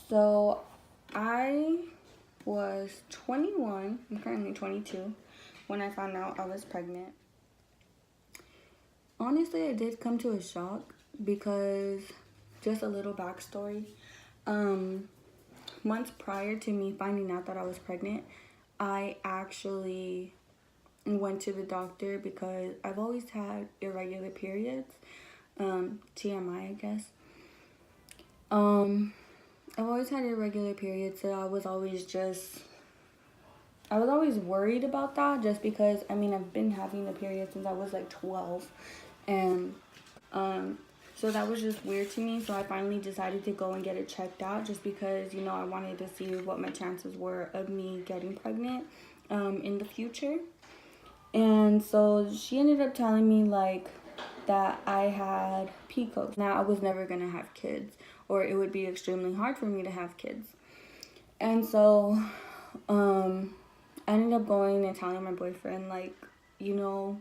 So I was 21, I'm currently 22, when I found out I was pregnant. Honestly, I did come to a shock because, just a little backstory, months prior to me finding out that I was pregnant, I actually went to the doctor because I've always had irregular periods, TMI, I guess. I've always had irregular periods, so I was always worried about that, just because, I mean, I've been having a period since I was like 12, and so that was just weird to me. So I finally decided to go and get it checked out, just because, you know, I wanted to see what my chances were of me getting pregnant in the future. And so she ended up telling me like that I had PCOS. Now I was never gonna have kids, or it would be extremely hard for me to have kids. And so I ended up going and telling my boyfriend, like, you know,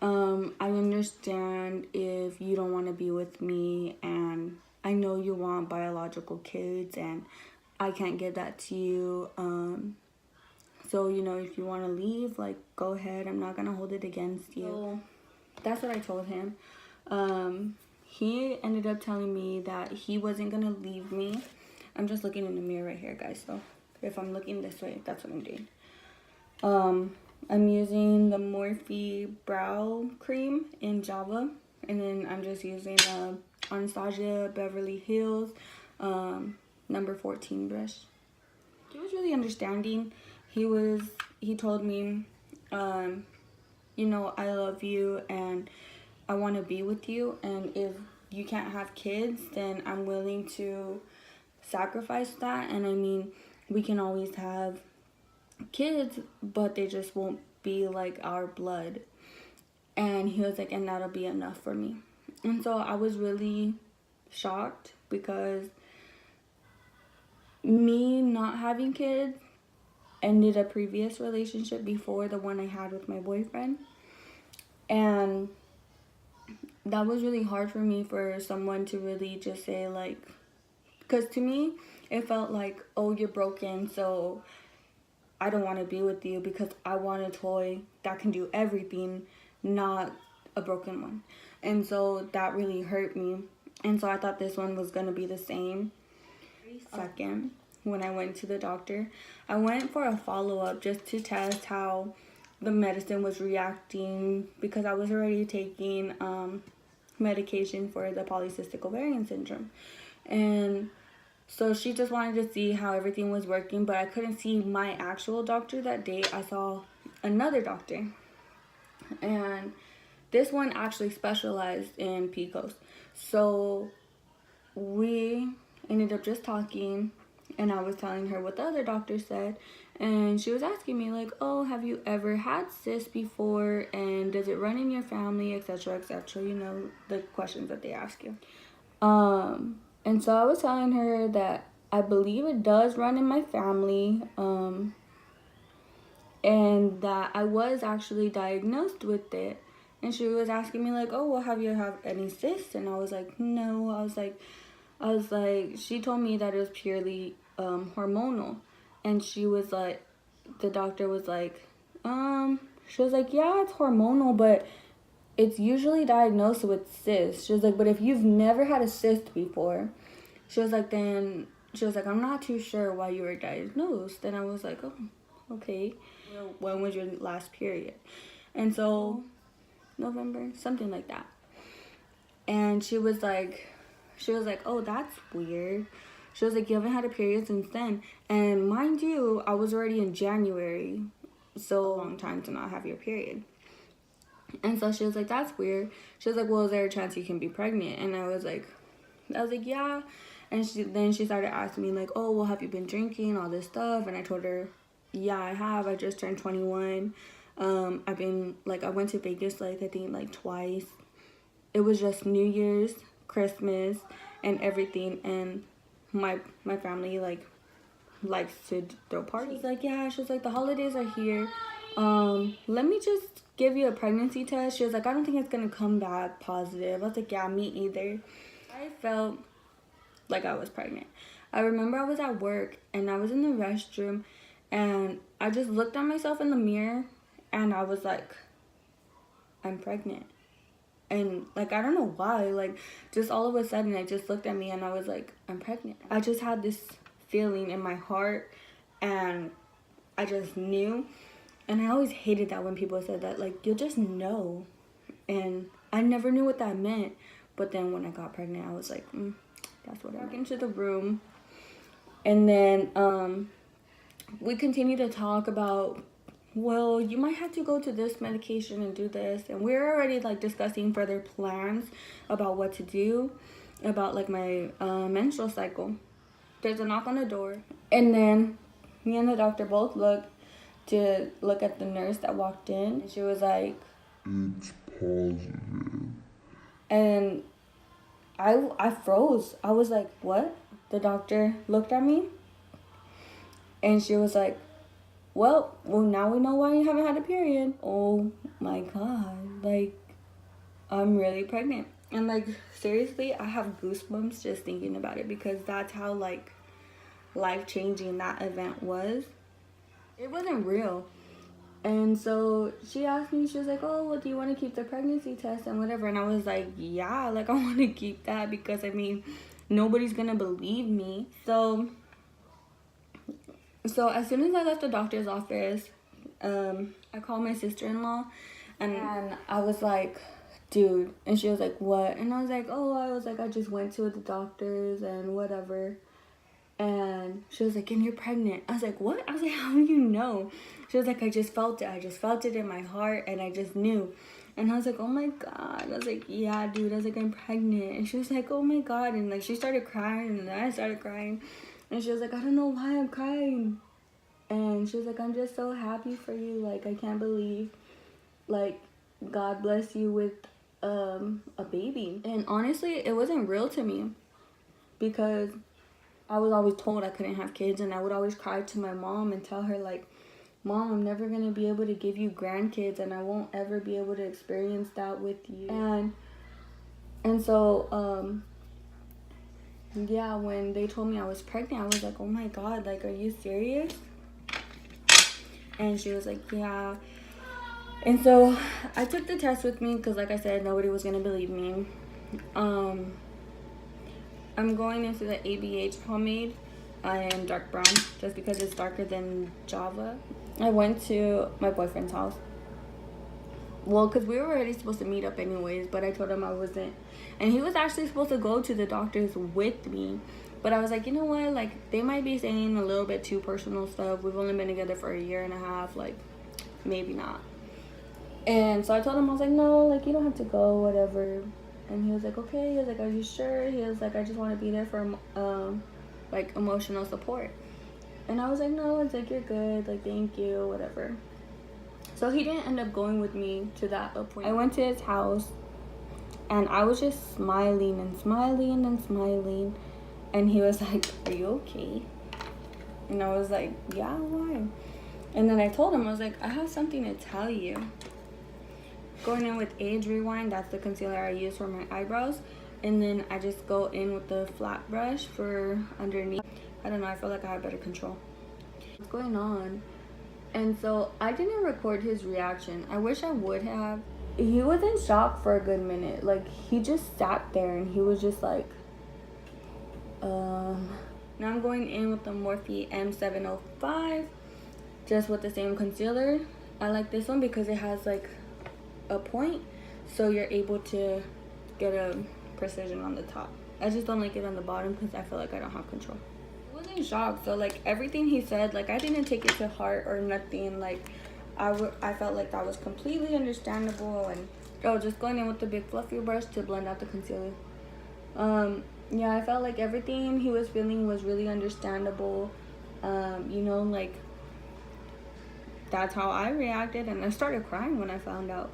I understand if you don't want to be with me, and I know you want biological kids, and I can't give that to you. So, you know, if you want to leave, like, go ahead. I'm not going to hold it against you. So that's what I told him. He ended up telling me that he wasn't going to leave me. I'm just looking in the mirror right here, guys. So if I'm looking this way, that's what I'm doing. I'm using the Morphe brow cream in Java. And then I'm just using Anastasia Beverly Hills number 14 brush. He was really understanding. He told me, you know, I love you and I want to be with you, and if you can't have kids, then I'm willing to sacrifice that. And I mean, we can always have kids, but they just won't be like our blood. And he was like, and that'll be enough for me. And so I was really shocked, because me not having kids ended a previous relationship before the one I had with my boyfriend. And that was really hard for me, for someone to really just say, like, because to me it felt like, oh, you're broken, so I don't want to be with you, because I want a toy that can do everything, not a broken one. And so that really hurt me. And so I thought this one was going to be the same. Second, when I went to the doctor, I went for a follow-up just to test how the medicine was reacting, because I was already taking medication for the polycystic ovarian syndrome. And so she just wanted to see how everything was working, but I couldn't see my actual doctor that day. I saw another doctor, and this one actually specialized in PCOS. So we ended up just talking, and I was telling her what the other doctor said, and she was asking me like, oh, have you ever had cysts before, and does it run in your family, etc., etc., you know, the questions that they ask you. And so I was telling her that I believe it does run in my family, and that I was actually diagnosed with it. And she was asking me like, oh, well, have you had any cysts? And I was like, no. I was like, she told me that it was purely hormonal. And she was like, the doctor was like, she was like, yeah, it's hormonal, but it's usually diagnosed with cysts. She was like, but if you've never had a cyst before, she was like, I'm not too sure why you were diagnosed. And I was like, oh, okay. When was your last period? And so, November, something like that. And she was like, oh, that's weird. She was like, you haven't had a period since then. And mind you, I was already in January, so a long time to not have your period. And so she was like, that's weird. She was like, well, is there a chance you can be pregnant? And I was like, yeah. And then she started asking me like, oh, well, have you been drinking, all this stuff? And I told her, yeah, I have. I just turned 21. I've been like, I went to Vegas like, I think like twice. It was just New Year's, Christmas, and everything. And my family like likes to throw parties. She's like, yeah. She was like, the holidays are here. Let me just give you a pregnancy test. She was like, I don't think it's gonna come back positive. I was like, yeah, me either. I felt like I was pregnant. I remember I was at work and I was in the restroom and I just looked at myself in the mirror and I was like, I'm pregnant. And like, I don't know why, like just all of a sudden I just looked at me and I was like, I'm pregnant. I just had this feeling in my heart and I just knew. And I always hated that when people said that, like, you'll just know. And I never knew what that meant. But then when I got pregnant, I was like, that's what I walked into the room. And then we continued to talk about, well, you might have to go to this medication and do this. And we were already like discussing further plans about what to do about like my menstrual cycle. There's a knock on the door. And then me and the doctor both looked to look at the nurse that walked in. And she was like, it's positive. And I froze. I was like, what? The doctor looked at me and she was like, well, now we know why you haven't had a period. Oh my God, like, I'm really pregnant. And like, seriously, I have goosebumps just thinking about it because that's how like life-changing that event was. It wasn't real. And so she asked me, she was like, oh, well, do you want to keep the pregnancy test and whatever? And I was like, yeah, like I want to keep that because I mean, nobody's gonna believe me. So as soon as I left the doctor's office, I called my sister-in-law and I was like, dude, and she was like, what? And I was like, I just went to the doctor's and whatever. And she was like, and you're pregnant. I was like, what? I was like, how do you know? She was like, I just felt it. I just felt it in my heart and I just knew. And I was like, oh my God. I was like, yeah, dude. I was like, I'm pregnant. And she was like, oh my God. And like, she started crying and then I started crying. And she was like, I don't know why I'm crying. And she was like, I'm just so happy for you. Like, I can't believe, like, God bless you with a baby. And honestly, it wasn't real to me because I was always told I couldn't have kids, and I would always cry to my mom and tell her like, Mom, I'm never going to be able to give you grandkids and I won't ever be able to experience that with you. And so, yeah, when they told me I was pregnant, I was like, oh my God, like, are you serious? And she was like, yeah. And so I took the test with me because, like I said, nobody was going to believe me. I'm going into the ABH pomade. I am dark brown just because it's darker than Java. I went to my boyfriend's house. Well, because we were already supposed to meet up anyways, but I told him I wasn't. And he was actually supposed to go to the doctor's with me. But I was like, you know what? Like, they might be saying a little bit too personal stuff. We've only been together for a year and a half. Like, maybe not. And so I told him, I was like, no, like, you don't have to go, whatever. And he was like, okay. He was like, are you sure? He was like, I just want to be there for, like, emotional support. And I was like, no, it's like, you're good. Like, thank you, whatever. So he didn't end up going with me to that appointment. I went to his house, and I was just smiling and smiling and smiling. And he was like, are you okay? And I was like, yeah, why? And then I told him, I was like, I have something to tell you. Going in with Age Rewind, that's the concealer I use for my eyebrows. And then I just go in with the flat brush for underneath. I don't know, I feel like I have better control. What's going on? And so I didn't record his reaction. I wish I would have. He was in shock for a good minute. Like, he just sat there and he was just like, Now I'm going in with the Morphe M705, just with the same concealer. I like this one because it has like a point, so you're able to get a precision on the top. I just don't like it on the bottom because I feel like I don't have control. I was in shock, so like everything he said, like I didn't take it to heart or nothing. Like I felt like that was completely understandable, and just going in with the big fluffy brush to blend out the concealer. Yeah, I felt like everything he was feeling was really understandable. You know, like that's how I reacted, and I started crying when I found out.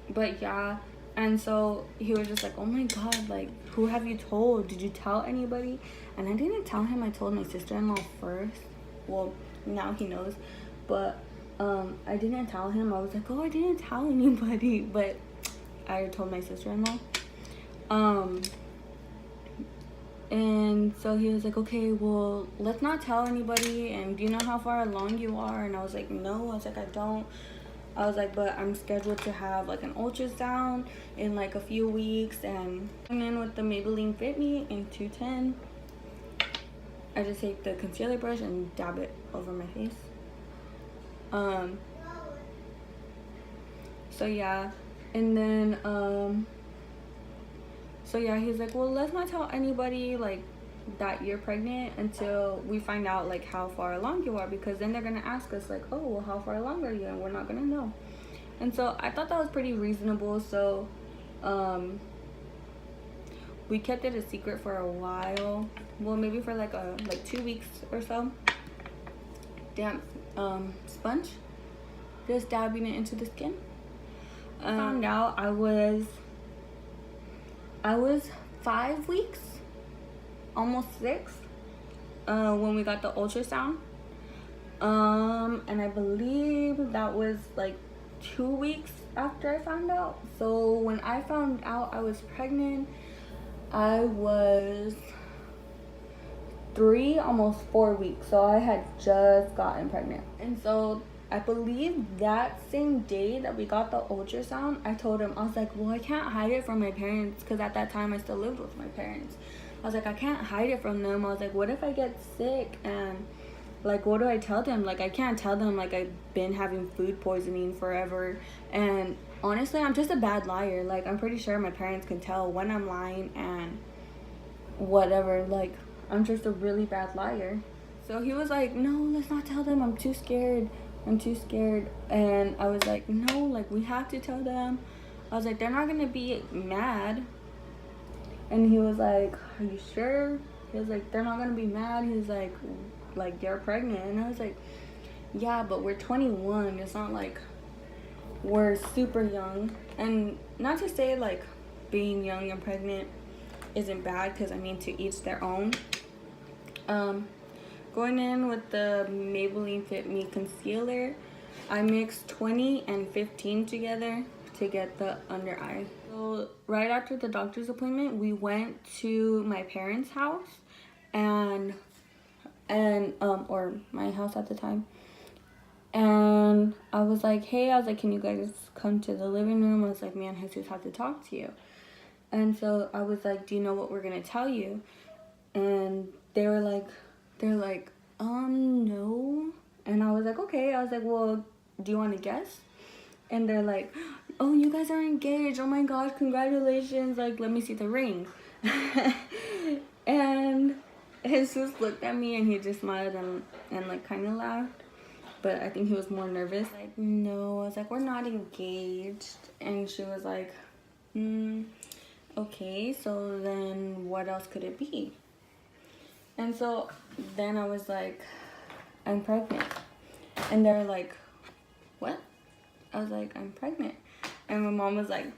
But yeah, and so he was just like, oh my God, like, who have you told? Did you tell anybody? And I didn't tell him. I told my sister-in-law first. Well, now he knows, but I didn't tell him. I was like, oh, I didn't tell anybody, but I told my sister-in-law. And so he was like, okay, well, let's not tell anybody. And do you know how far along you are? And I was like, no. I was like, I don't. I was like, but I'm scheduled to have like an ultrasound in like a few weeks. And in with the Maybelline Fit Me in 210. I just take the concealer brush and dab it over my face. So yeah. And then so yeah, he's like, well, let's not tell anybody like that you're pregnant until we find out like how far along you are, because then they're gonna ask us like, oh, well, how far along are you? And we're not gonna know. And so I thought that was pretty reasonable. So we kept it a secret for a while. Well, maybe for like 2 weeks or so. Damp sponge, just dabbing it into the skin. Found out I was 5 weeks, almost 6, when we got the ultrasound. And I believe that was like 2 weeks after I found out. So when I found out I was pregnant, I was 3, almost 4 weeks. So I had just gotten pregnant. And so I believe that same day that we got the ultrasound, I told him, I was like, well, I can't hide it from my parents, because at that time I still lived with my parents. I was like, I can't hide it from them. I was like, what if I get sick? And like, what do I tell them? Like, I can't tell them like I've been having food poisoning forever. And honestly, I'm just a bad liar. Like, I'm pretty sure my parents can tell when I'm lying and whatever. Like, I'm just a really bad liar. So he was like, no, let's not tell them. I'm too scared. And I was like, no, like, we have to tell them. I was like, they're not gonna be mad. And he was like, are you sure? He was like, they're not gonna be mad. He was like you're pregnant. And I was like, yeah, but we're 21. It's not like we're super young. And not to say like being young and pregnant isn't bad, because I mean, to each their own. Going in with the Maybelline Fit Me concealer, I mixed 20 and 15 together to get the under eye. So right after the doctor's appointment, we went to my parents' house or my house at the time. And I was like, hey, I was like, can you guys come to the living room? I was like, me and Jesus have to talk to you. And so I was like, do you know what we're gonna tell you? And they're like, no. And I was like, okay. I was like, well, do you want to guess? And they're like, oh, you guys are engaged. Oh my gosh, congratulations. Like, let me see the ring. And Jesus looked at me and he just smiled and like kind of laughed. But I think he was more nervous. Like, no. I was like, we're not engaged. And she was like, okay, so then what else could it be? And so then I was like, I'm pregnant. And they're like, what? I was like, I'm pregnant. And my mom was like,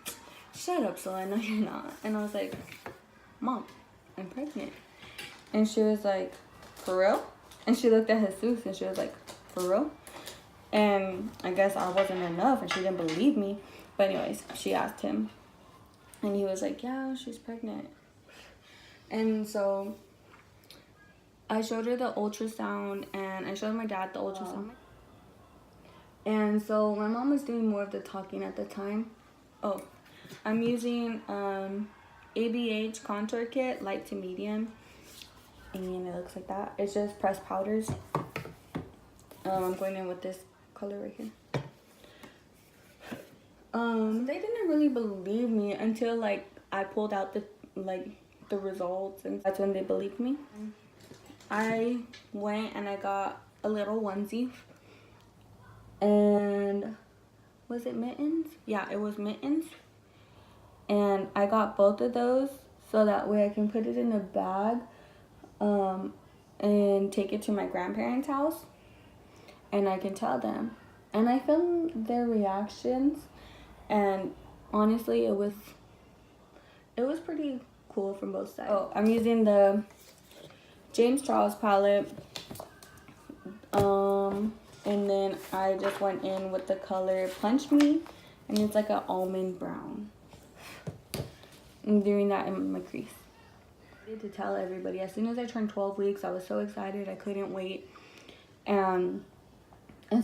shut up, Sola, no you're not. And I was like, Mom, I'm pregnant. And she was like, for real? And she looked at Jesus and she was like, for real? And I guess I wasn't enough and she didn't believe me. But anyways, she asked him. And he was like, yeah, she's pregnant. And so I showed her the ultrasound and I showed my dad the ultrasound. And so my mom was doing more of the talking at the time. Oh, I'm using ABH contour kit, light to medium. And it looks like that. It's just pressed powders. I'm going in with this color right here. They didn't really believe me until like I pulled out the results, and that's when they believed me. I went and I got a little onesie. And was it mittens? Yeah, it was mittens. And I got both of those so that way I can put it in a bag and take it to my grandparents' house and I can tell them. And I filmed their reactions and honestly it was pretty cool from both sides. Oh, I'm using the James Charles palette. And then I just went in with the color Punch Me, and it's like an almond brown. I'm doing that in my crease. I needed to tell everybody. As soon as I turned 12 weeks, I was so excited. I couldn't wait. And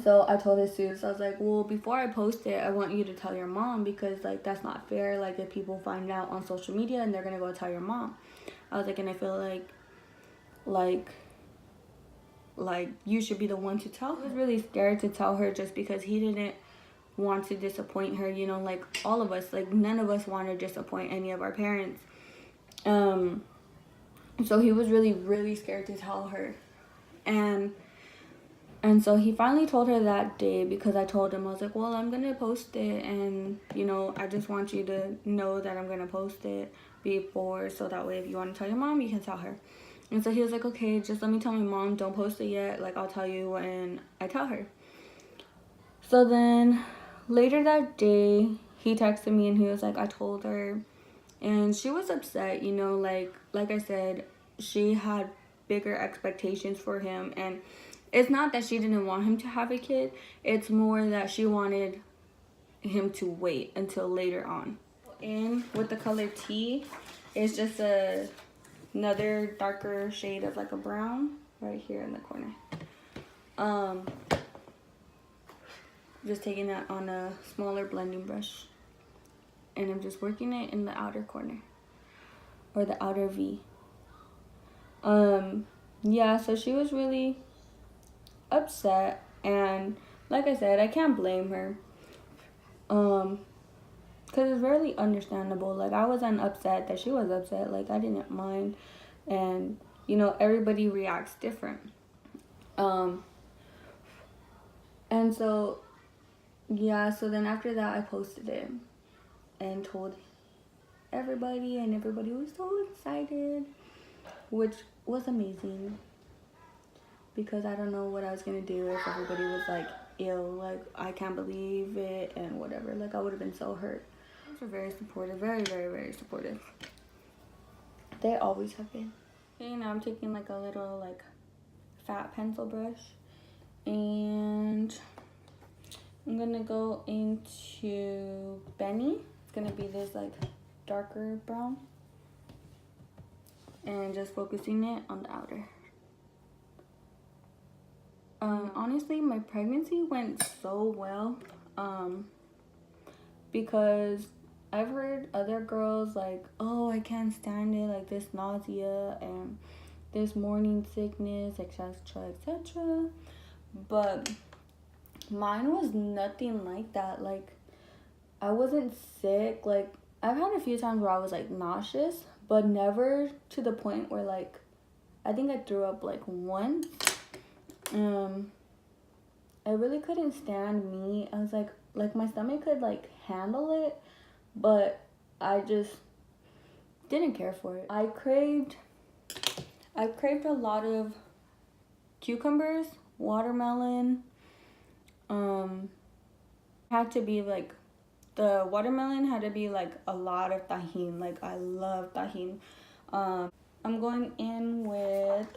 so I told Jesus, I was like, well, before I post it, I want you to tell your mom, because like that's not fair. Like if people find out on social media and they're gonna go tell your mom. I was like, and I feel like you should be the one to tell her. I was really scared to tell her just because he didn't want to disappoint her, you know, like all of us, like none of us want to disappoint any of our parents. So he was really, really scared to tell her. And so he finally told her that day, because I told him, I was like, well, I'm going to post it. And, you know, I just want you to know that I'm going to post it before. So that way, if you want to tell your mom, you can tell her. And so he was like, okay, just let me tell my mom. Don't post it yet. Like, I'll tell you when I tell her. So then later that day, he texted me and he was like, I told her. And she was upset, you know, like I said, she had bigger expectations for him. And it's not that she didn't want him to have a kid. It's more that she wanted him to wait until later on. In with the color T, it's just another darker shade of like a brown right here in the corner. Just taking that on a smaller blending brush. And I'm just working it in the outer corner. Or the outer V. Yeah, so she was really upset, and like I said, I can't blame her, because it's really understandable. Like, I wasn't upset that she was upset. Like, I didn't mind, and you know, everybody reacts different. And so yeah, so then after that I posted it and told everybody, and everybody was so excited, which was amazing. Because I don't know what I was gonna do if everybody was like, ew, like I can't believe it and whatever. Like, I would have been so hurt. They were very supportive, very, very, very supportive. They always have been. Okay, now I'm taking like a little like fat pencil brush, and I'm gonna go into Benny. It's gonna be this like darker brown, and just focusing it on the outer. Honestly, my pregnancy went so well, because I've heard other girls like, oh, I can't stand it, like this nausea and this morning sickness, etc., etc. But mine was nothing like that. Like, I wasn't sick. Like, I've had a few times where I was like nauseous, but never to the point where like, I think I threw up like once. I really couldn't stand meat. I was like my stomach could like handle it, but I just didn't care for it. I craved a lot of cucumbers, watermelon. Had to be like, the watermelon had to be like a lot of tahini. Like, I love tahini. I'm going in with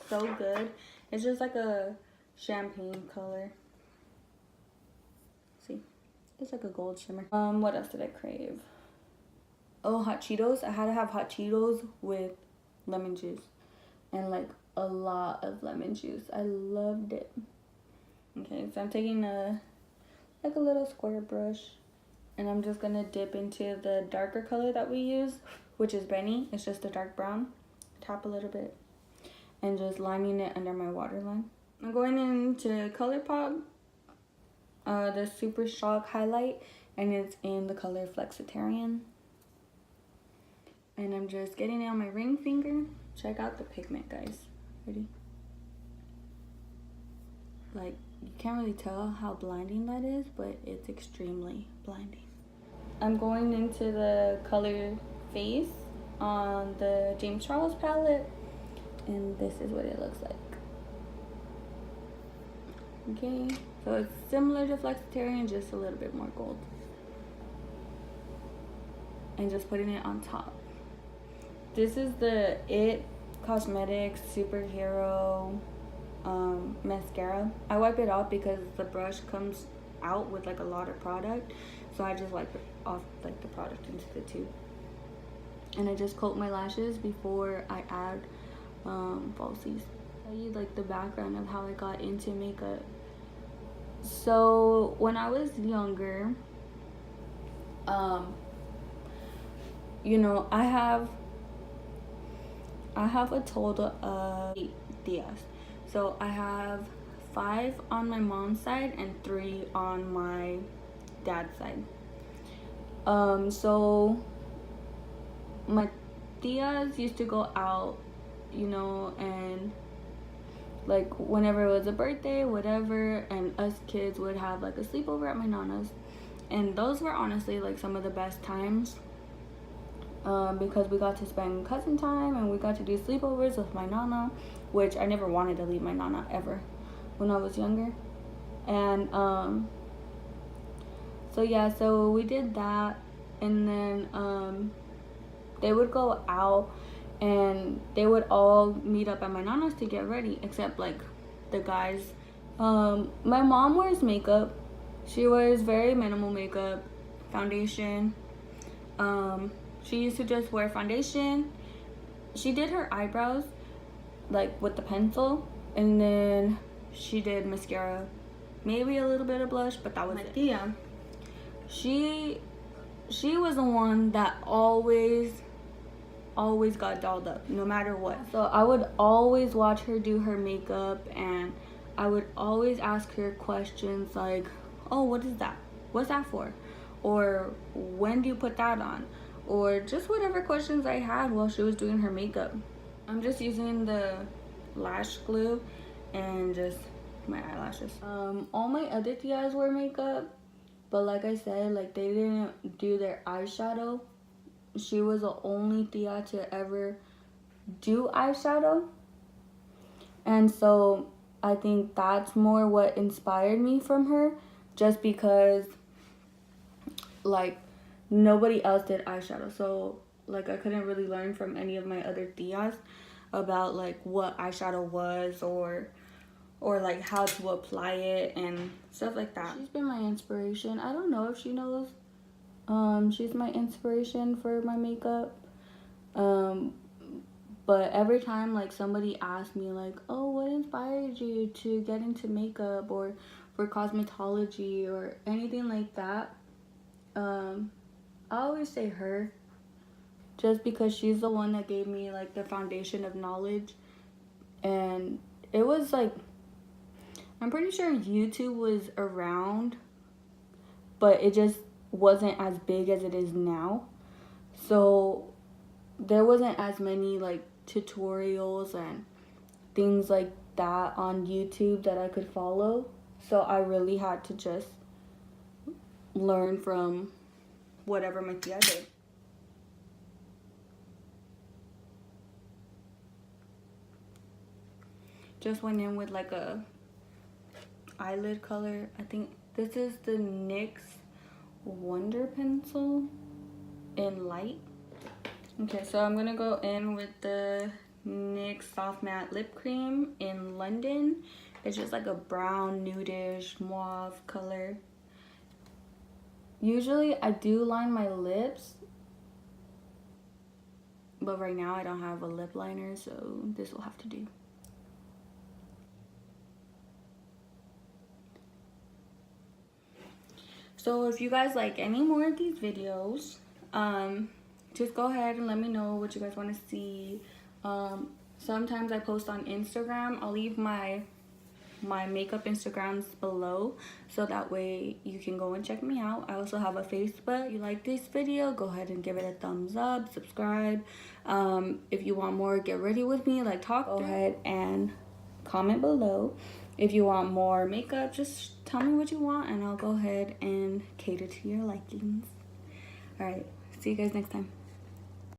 So Good. It's just like a champagne color. See, it's like a gold shimmer. What else did I crave? Oh, hot Cheetos. I had to have hot Cheetos with lemon juice, and like a lot of lemon juice. I loved it. Okay, so I'm taking a little square brush, and I'm just gonna dip into the darker color that we use, which is Benny. It's just a dark brown. Tap a little bit, and just lining it under my waterline. I'm going into ColourPop, the Super Shock highlight, and it's in the color Flexitarian. And I'm just getting it on my ring finger. Check out the pigment, guys. Ready? Like, you can't really tell how blinding that is, but it's extremely blinding. I'm going into the color Face on the James Charles palette, and this is what it looks like. Okay, so it's similar to Flexitarian, just a little bit more gold. And just putting it on top. This is the It Cosmetics Superhero mascara. I wipe it off because the brush comes out with like a lot of product, so I just wipe it off like the product into the tube. and I just coat my lashes before I add falsies. I'll tell you like the background of how I got into makeup. So when I was younger, you know, I have a total of 8 tias. So I have 5 on my mom's side and 3 on my dad's side. So my tias used to go out, you know, and like whenever it was a birthday, whatever, and us kids would have like a sleepover at my nana's, and those were honestly like some of the best times, because we got to spend cousin time and we got to do sleepovers with my nana, which I never wanted to leave my nana ever when I was younger. And so yeah, so we did that, and then they would go out and they would all meet up at my nana's to get ready, except like the guys. My mom wears makeup. She wears very minimal makeup, foundation. She used to just wear foundation. She did her eyebrows like with the pencil, and then she did mascara, maybe a little bit of blush, but that was it. Tia, she was the one that always got dolled up no matter what. So I would always watch her do her makeup, and I would always ask her questions like, oh, what is that? What's that for? Or when do you put that on? Or just whatever questions I had while she was doing her makeup. I'm just using the lash glue and just my eyelashes. All my other tias wear makeup, but like I said, like they didn't do their eyeshadow. She was the only tia to ever do eyeshadow, and so I think that's more what inspired me from her, just because like nobody else did eyeshadow. So like I couldn't really learn from any of my other tias about like what eyeshadow was, or like how to apply it and stuff like that. She's been my inspiration. I don't know if she knows. She's my inspiration for my makeup. But every time like somebody asks me like, oh, what inspired you to get into makeup or for cosmetology or anything like that, I always say her, just because she's the one that gave me like the foundation of knowledge. And it was like, I'm pretty sure YouTube was around, but it just wasn't as big as it is now. So there wasn't as many like tutorials and things like that on YouTube that I could follow. So I really had to just learn from whatever my tia did. Just went in with like a eyelid color. I think this is the NYX Wonder Pencil in light. Okay, so I'm gonna go in with the NYX Soft Matte Lip Cream in London. It's just like a brown, nudish, mauve color. Usually I do line my lips, but right now I don't have a lip liner, so this will have to do. So if you guys like any more of these videos, just go ahead and let me know what you guys want to see. Sometimes I post on Instagram. I'll leave my makeup Instagrams below, so that way you can go and check me out. I also have a Facebook. If you like this video, go ahead and give it a thumbs up, subscribe. If you want more Get Ready With Me, like talk, go ahead and comment below. If you want more makeup, just tell me what you want and I'll go ahead and cater to your likings. All right, see you guys next time.